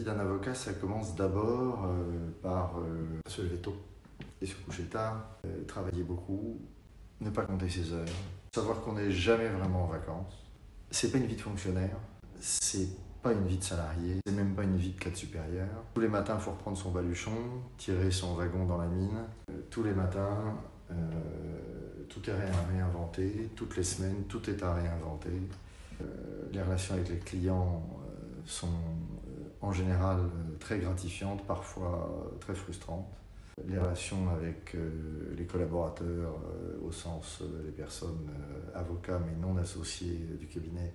vie d'un avocat, ça commence d'abord par se lever tôt et se coucher tard, travailler beaucoup, ne pas compter ses heures, savoir qu'on n'est jamais vraiment en vacances. C'est pas une vie de fonctionnaire, c'est pas une vie de salarié, c'est même pas une vie de cadre supérieur. Tous les matins, il faut reprendre son baluchon, tirer son wagon dans la mine. Tous les matins, tout est à réinventer. Toutes les semaines, tout est à réinventer. Les relations avec les clients sont en général très gratifiantes, parfois très frustrantes. Les relations avec les collaborateurs, au sens des personnes avocats mais non associés du cabinet,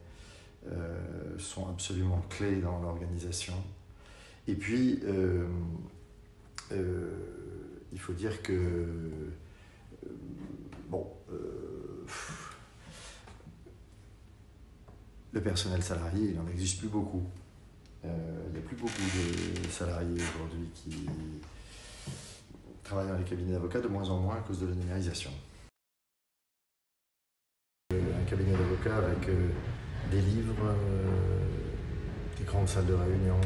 sont absolument clés dans l'organisation. Et puis, il faut dire que le personnel salarié, il n'en existe plus beaucoup. Il n'y a plus beaucoup de salariés aujourd'hui qui travaillent dans les cabinets d'avocats, de moins en moins à cause de la numérisation. Un cabinet d'avocats avec des livres, des grandes salles de réunion,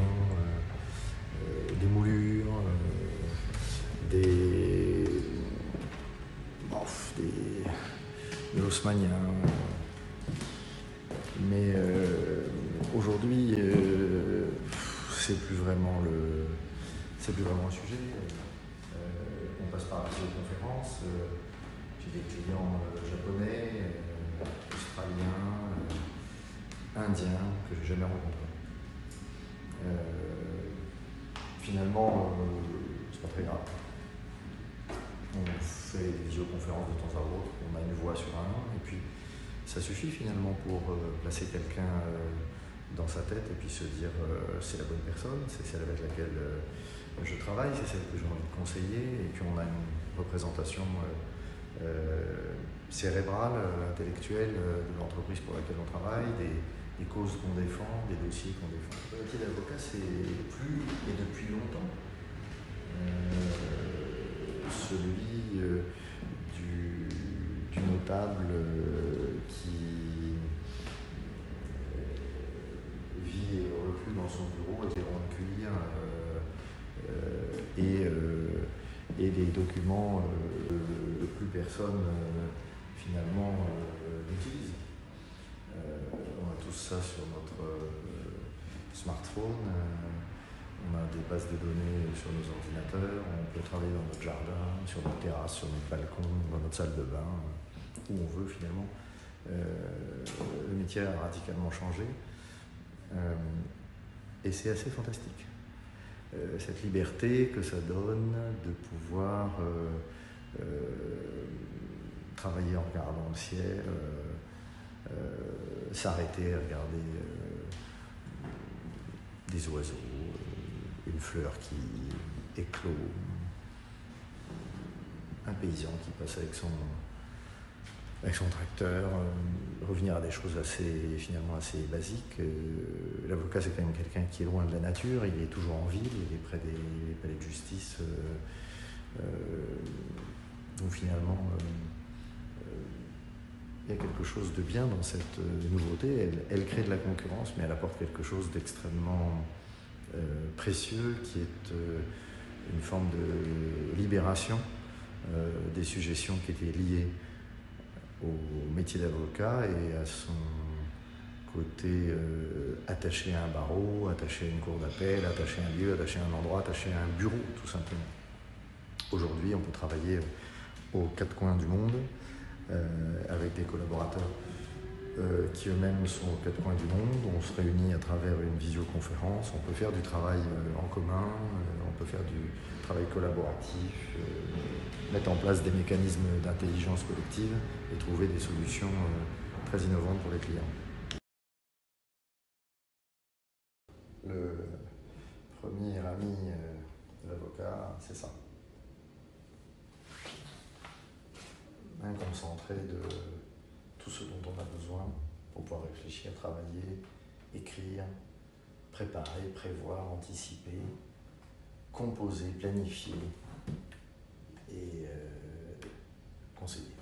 des moulures, des haussmanniens. Mais aujourd'hui, c'est plus vraiment le sujet. On passe par la visioconférence. J'ai des clients japonais, australiens, indiens que j'ai jamais rencontrés. Finalement, c'est pas très grave. On fait des visioconférences de temps à autre, on a une voix sur un, et puis ça suffit finalement pour placer quelqu'un dans sa tête et puis se dire c'est la bonne personne, c'est celle avec laquelle je travaille, c'est celle que j'ai envie de conseiller, et puis on a une représentation cérébrale, intellectuelle de l'entreprise pour laquelle on travaille, des causes qu'on défend, des dossiers qu'on défend. Le métier d'avocat, c'est plus et depuis longtemps celui du notable qui vit et reclus dans son bureau avec des ronds de cuir et des documents que plus personne finalement n'utilise. On a tous ça sur notre smartphone. On a des bases de données sur nos ordinateurs, on peut travailler dans notre jardin, sur notre terrasse, sur notre balcon, dans notre salle de bain, où on veut finalement. Le métier a radicalement changé et c'est assez fantastique. Cette liberté que ça donne de pouvoir travailler en regardant le ciel, s'arrêter à regarder des oiseaux, une fleur qui éclot, un paysan qui passe avec son tracteur, revenir à des choses finalement assez basiques. L'avocat, c'est quand même quelqu'un qui est loin de la nature, il est toujours en ville, il est près des palais de justice. Donc finalement, il y a quelque chose de bien dans cette nouveauté. Elle crée de la concurrence, mais elle apporte quelque chose d'extrêmement précieux, qui est une forme de libération des sujétions qui étaient liées au métier d'avocat et à son côté attaché à un barreau, attaché à une cour d'appel, attaché à un lieu, attaché à un endroit, attaché à un bureau, tout simplement. Aujourd'hui, on peut travailler aux quatre coins du monde avec des collaborateurs qui eux-mêmes sont aux quatre coins du monde. On se réunit à travers une visioconférence, on peut faire du travail en commun, on peut faire du travail collaboratif, mettre en place des mécanismes d'intelligence collective et trouver des solutions très innovantes pour les clients. Le premier ami de l'avocat, c'est ça. Un concentré de tout ce dont on a besoin pour pouvoir réfléchir, travailler, écrire, préparer, prévoir, anticiper, composer, planifier et conseiller.